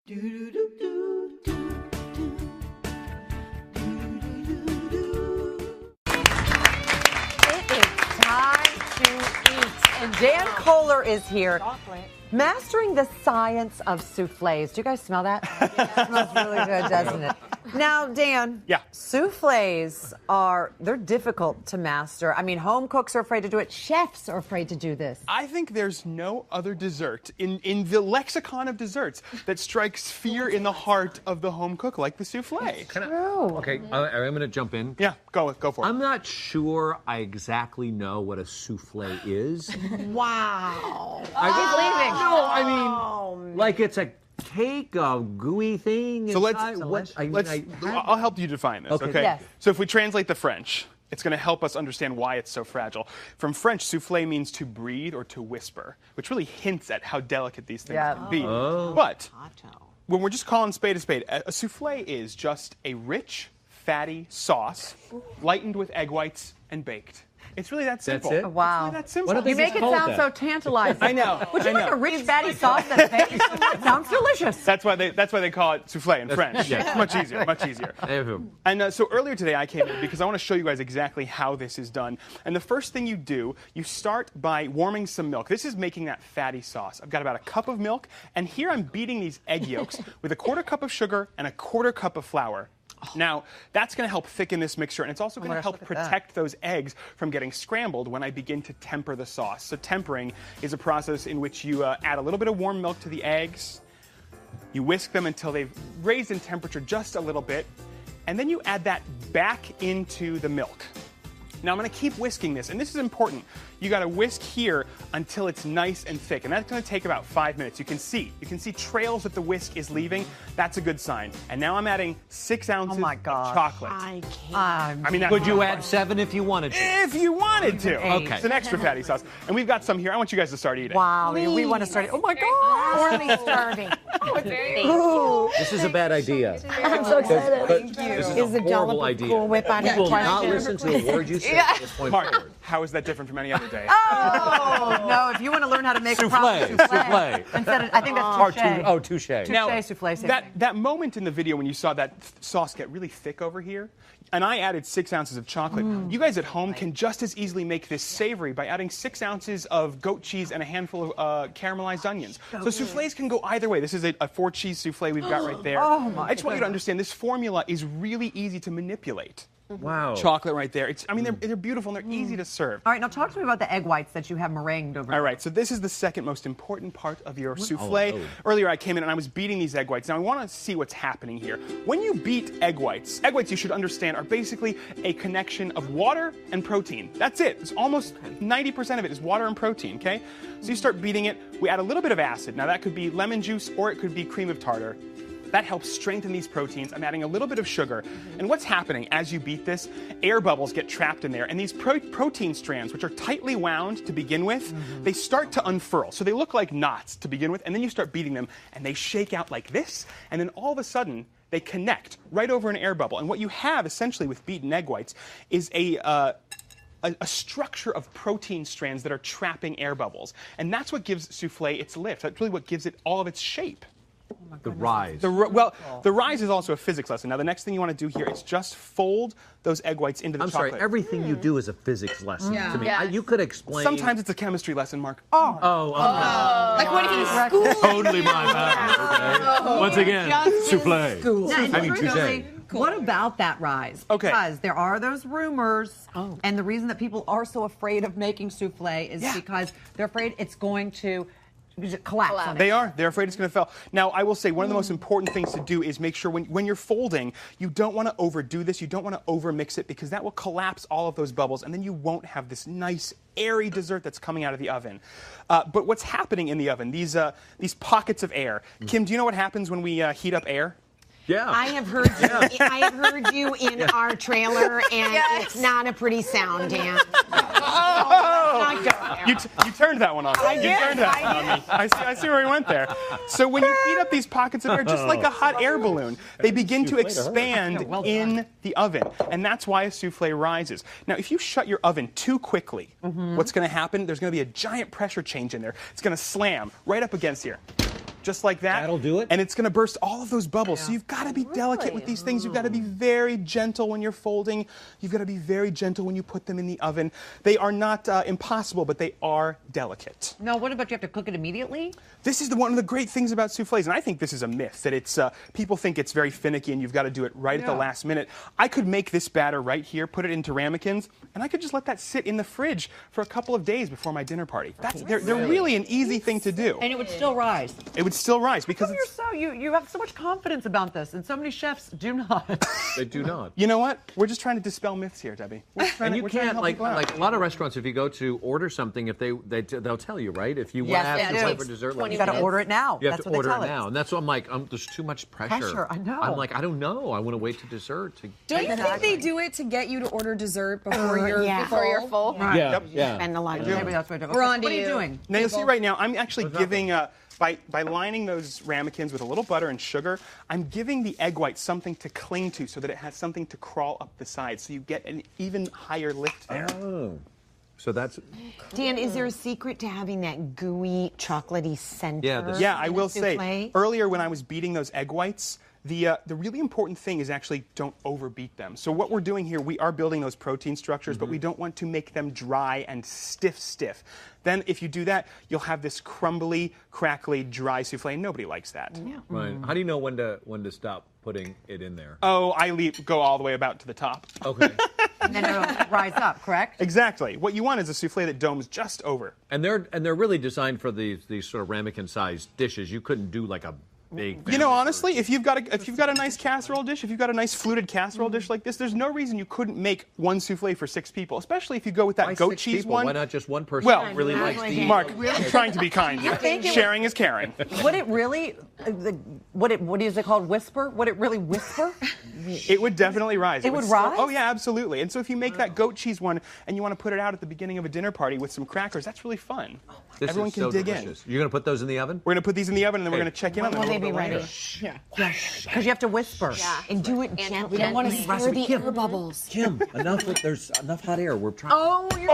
And Dan Kohler is here, mastering the science of souffles. Do you guys smell that? It smells really good, doesn't it? Now, Dan, souffles they're difficult to master. I mean, home cooks are afraid to do it. Chefs are afraid to do this. I think there's no other dessert in the lexicon of desserts that strikes fear in the heart of the home cook like the souffle. Okay, I'm going to jump in. Yeah, go for it. I'm not sure I exactly know what a souffle is. Wow. He's leaving. No, I mean, like it's a cake, a gooey thing. So I'll help you define this, okay? Yes. So if we translate the French, it's going to help us understand why it's so fragile. From French, souffle means to breathe or to whisper, which really hints at how delicate these things can be. But when we're just calling spade a spade, a souffle is just a rich, fatty sauce, lightened with egg whites and baked. It's really that simple. That's it? Wow. It's really that simple. You make it sound so tantalizing. I know. Would you like a rich fatty sauce that's baked? It sounds delicious. That's why they call it souffle in French. Yeah. It's much easier, much easier. And so earlier today I came in because I want to show you guys exactly how this is done. And the first thing you do, you start by warming some milk. This is making that fatty sauce. I've got about a cup of milk, and here I'm beating these egg yolks with a 1/4 cup of sugar and a 1/4 cup of flour. Now, that's going to help thicken this mixture, and it's also going to help protect those eggs from getting scrambled when I begin to temper the sauce. So tempering is a process in which you add a little bit of warm milk to the eggs, you whisk them until they've raised in temperature just a little bit, and then you add that back into the milk. Now I'm going to keep whisking this, and this is important. You got to whisk here until it's nice and thick, and that's going to take about 5 minutes. You can see trails that the whisk is leaving. That's a good sign. And now I'm adding 6 ounces of chocolate. I can't. I mean, could you add 7 if you wanted to? If you wanted to. Okay. It's an extra fatty sauce, and we've got some here. I want you guys to start eating. Wow, we want to start. Oh my God! Poorly starving. This is a bad idea. I'm so excited. This is a horrible idea. Cool Whip on We it. will not listen to a word you say at this point Mark, forward. how is that different from any other day? Oh no! If you want to learn how to make a proper souffle, instead of, I think that's touche. Touche. Now, souffle. that moment in the video when you saw that sauce get really thick over here, and I added 6 ounces of chocolate, you guys at home can just as easily make this savory by adding 6 ounces of goat cheese and a handful of caramelized onions. So souffles can go either way. This is a 4-cheese souffle we've got right there. I just want you to understand this formula is really easy to manipulate. Wow. Chocolate right there. They're beautiful and they're easy to serve. All right, now talk to me about the egg whites that you have meringued over. All right, so this is the second most important part of your souffle. Earlier I came in and I was beating these egg whites. Now I want to see what's happening here. When you beat egg whites you should understand are basically a connection of water and protein. That's it. It's almost 90% of it is water and protein, okay? So you start beating it. We add a little bit of acid. Now that could be lemon juice or it could be cream of tartar. That helps strengthen these proteins. I'm adding a little bit of sugar. And what's happening as you beat this, air bubbles get trapped in there. And these protein strands, which are tightly wound to begin with, they start to unfurl. So they look like knots to begin with. And then you start beating them, and they shake out like this. And then all of a sudden, they connect right over an air bubble. And what you have, essentially, with beaten egg whites is a structure of protein strands that are trapping air bubbles. And that's what gives souffle its lift. That's really what gives it all of its shape. The rise. The rise is also a physics lesson. Now, the next thing you want to do here is just fold those egg whites into the chocolate. I'm sorry, everything you do is a physics lesson to me. You could explain. Sometimes it's a chemistry lesson, Mark. Like what if he's school? Totally my bad. Okay. Once again, souffle. I mean, touche. What about that rise? Okay. Because there are those rumors, and the reason that people are so afraid of making souffle is because they're afraid it's going to collapse. They're afraid it's going to fail. Now, I will say one of the most important things to do is make sure when you're folding, you don't want to overdo this. You don't want to overmix it because that will collapse all of those bubbles, and then you won't have this nice, airy dessert that's coming out of the oven. But what's happening in the oven, these pockets of air. Kim, do you know what happens when we heat up air? Yeah. I have heard you. I have heard you in our trailer, and it's not a pretty sound, Dan. You turned that one on me. I did. You turned that one on me. I see where we went there. So when you heat up these pockets of air, just like a hot air balloon, they begin to expand in the oven, and that's why a souffle rises. Now, if you shut your oven too quickly, what's going to happen? There's going to be a giant pressure change in there. It's going to slam right up against here. just like that. That'll do it? And it's going to burst all of those bubbles. So you've got to be delicate with these things. You've got to be very gentle when you're folding. You've got to be very gentle when you put them in the oven. They are not impossible, but they are delicate. Now, what about you have to cook it immediately? This is one of the great things about soufflés, and I think this is a myth, that it's people think it's very finicky and you've got to do it right at the last minute. I could make this batter right here, put it into ramekins, and I could just let that sit in the fridge for a couple of days before my dinner party. They're really an easy thing to do. And it would still rise. It would still rise because you have so much confidence about this, and so many chefs do not. They do not. You know what? We're just trying to dispel myths here, Debbie. And you can't, like a lot of restaurants, if you go to order something, if they'll tell you, right? If you want to have something for dessert, you got to order it now. You have to order it now, and that's what I'm like. There's too much pressure. I know. I'm like, I don't know. I want to wait to dessert. Don't you think they do it to get you to order dessert before you're full? Yeah. Spend a lot of Maybe that's what I do. We're on to What are you you. doing? Now you'll see right now, I'm actually giving, by lining those ramekins with a little butter and sugar, I'm giving the egg white something to cling to so that it has something to crawl up the side, so you get an even higher lift there. Oh. So that's... Dan, is there a secret to having that gooey, chocolatey center? Yeah, I will say, earlier when I was beating those egg whites, the really important thing is actually don't overbeat them. So what we're doing here, we are building those protein structures, but we don't want to make them dry and stiff. Then if you do that, you'll have this crumbly, crackly, dry souffle, and nobody likes that. Yeah. Right. How do you know when to stop putting it in there? Oh, I go all the way about to the top. Okay. And then it'll rise up, correct? Exactly. What you want is a souffle that domes just over. And they're really designed for these sort of ramekin-sized dishes. You couldn't do like a big... You know, honestly, if you've got a nice casserole dish, if you've got a nice fluted casserole dish like this, there's no reason you couldn't make one souffle for 6 people, especially if you go with that goat cheese one. Why not just one person Well, who really likes to eat? Mark, I'm trying to be kind. Sharing is caring. Would it really, what is it called, whisper? Would it really whisper? It would definitely rise. It would rise? Oh, yeah, absolutely. And so if you make that goat cheese one and you want to put it out at the beginning of a dinner party with some crackers, that's really fun. Everyone can dig in. You're going to put those in the oven? We're going to put these in the oven and then we're going to check in on them. Will they be ready? Yeah. Because you have to whisper. Yeah. And do it gently. We don't want to stir the air bubbles. Kim, there's enough hot air. We're trying. Oh, you're